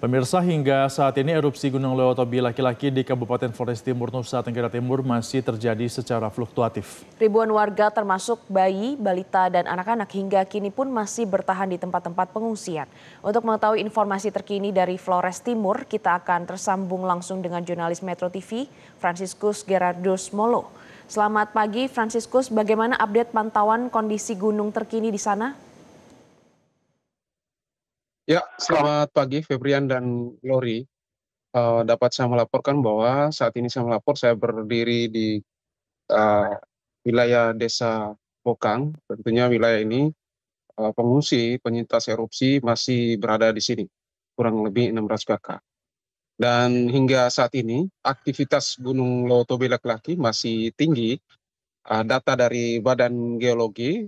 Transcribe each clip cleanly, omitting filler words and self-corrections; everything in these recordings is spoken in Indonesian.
Pemirsa, hingga saat ini erupsi Gunung Lewotobi laki-laki di Kabupaten Flores Timur, Nusa Tenggara Timur masih terjadi secara fluktuatif. Ribuan warga termasuk bayi, balita, dan anak-anak hingga kini pun masih bertahan di tempat-tempat pengungsian. Untuk mengetahui informasi terkini dari Flores Timur, kita akan tersambung langsung dengan jurnalis Metro TV, Franciscus Gerardus Molo. Selamat pagi, Franciscus. Bagaimana update pantauan kondisi gunung terkini di sana? Ya, selamat pagi Febrian dan Glory. Dapat saya melaporkan bahwa saat ini saya berdiri di uh, wilayah Desa Bokang. Tentunya wilayah ini pengungsi penyintas erupsi masih berada di sini, kurang lebih 600 kakak. Dan hingga saat ini aktivitas Gunung Lewotobi laki-laki masih tinggi. Data dari Badan Geologi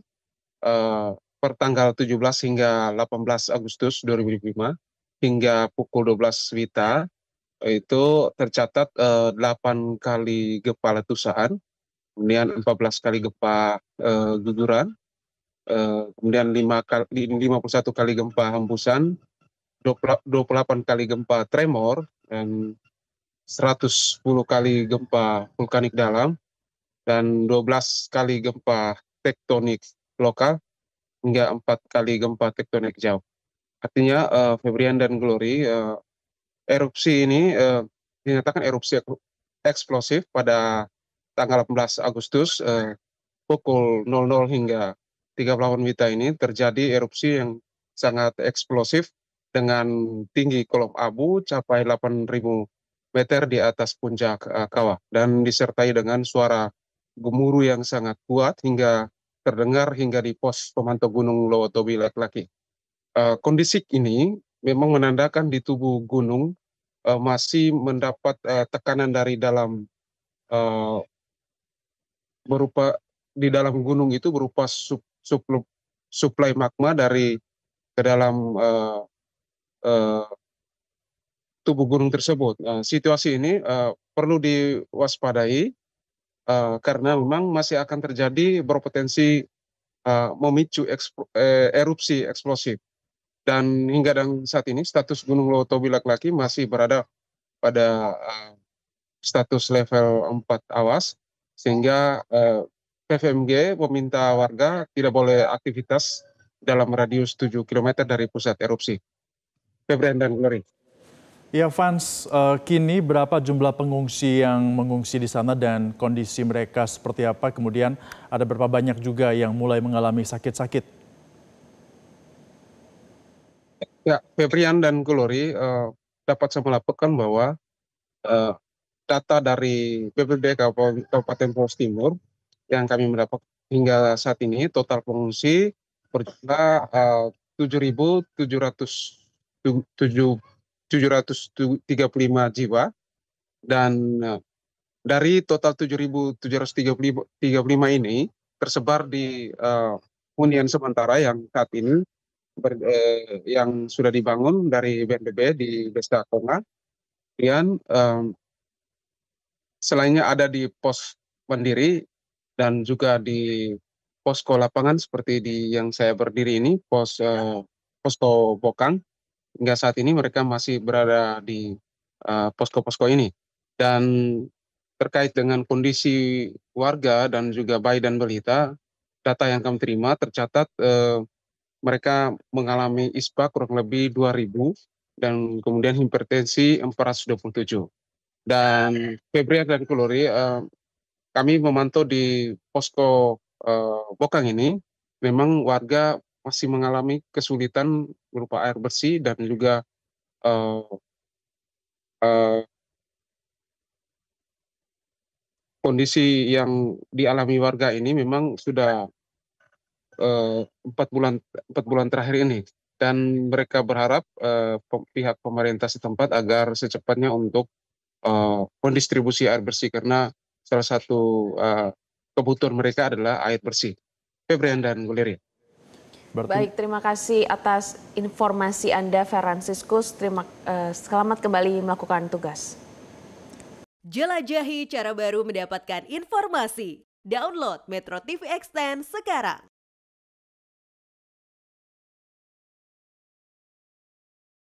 per tanggal 17 hingga 18 Agustus 2025 hingga pukul 12 WITA itu tercatat 8 kali gempa letusan, kemudian 14 kali gempa guguran, kemudian 51 kali gempa hembusan, 28 kali gempa tremor, dan 110 kali gempa vulkanik dalam, dan 12 kali gempa tektonik lokal, hingga 4 kali gempa tektonik jauh. Artinya Febrian dan Glory, erupsi ini dinyatakan erupsi eksplosif pada tanggal 18 Agustus pukul 00 hingga 38 WITA ini terjadi erupsi yang sangat eksplosif dengan tinggi kolom abu capai 8.000 meter di atas puncak kawah dan disertai dengan suara gemuruh yang sangat kuat hingga terdengar hingga di pos pemantau Gunung Lewotobi laki-laki. Kondisi ini memang menandakan di tubuh gunung masih mendapat tekanan dari dalam, berupa di dalam gunung itu berupa suplai magma dari ke dalam tubuh gunung tersebut. Situasi ini perlu diwaspadai karena memang masih akan terjadi berpotensi memicu erupsi eksplosif. Dan hingga saat ini status Gunung Lewotobi laki-laki masih berada pada status level 4 awas, sehingga PVMG meminta warga tidak boleh aktivitas dalam radius 7 km dari pusat erupsi. Febrian dan Glory. Ya, Fans, kini berapa jumlah pengungsi yang mengungsi di sana dan kondisi mereka seperti apa? Kemudian ada berapa banyak juga yang mulai mengalami sakit-sakit? Ya, Febrian dan Glory, dapat saya melaporkan bahwa data dari BPBD Kabupaten Flores Timur yang kami mendapat hingga saat ini total pengungsi berjumlah 7.735 jiwa, dan dari total 7.735 ini tersebar di hunian sementara yang saat ini yang sudah dibangun dari BNPB di Desa Konga. Kemudian selainnya ada di pos mandiri dan juga di posko lapangan seperti di yang saya berdiri ini, posko Bokang. Hingga saat ini mereka masih berada di posko-posko ini. Dan terkait dengan kondisi warga dan juga bayi dan balita, data yang kami terima tercatat mereka mengalami ISPA kurang lebih 2.000 dan kemudian hipertensi 427. Dan Febrian dan Glory, kami memantau di posko Bokang ini, memang warga masih mengalami kesulitan berupa air bersih dan juga kondisi yang dialami warga ini memang sudah 4 bulan terakhir ini, dan mereka berharap pihak pemerintah setempat agar secepatnya untuk mendistribusi air bersih karena salah satu kebutuhan mereka adalah air bersih. Febrian dan Glory. Baik, terima kasih atas informasi Anda, Franciscus. Selamat kembali melakukan tugas. Jelajahi cara baru mendapatkan informasi. Download Metro TV Extend sekarang.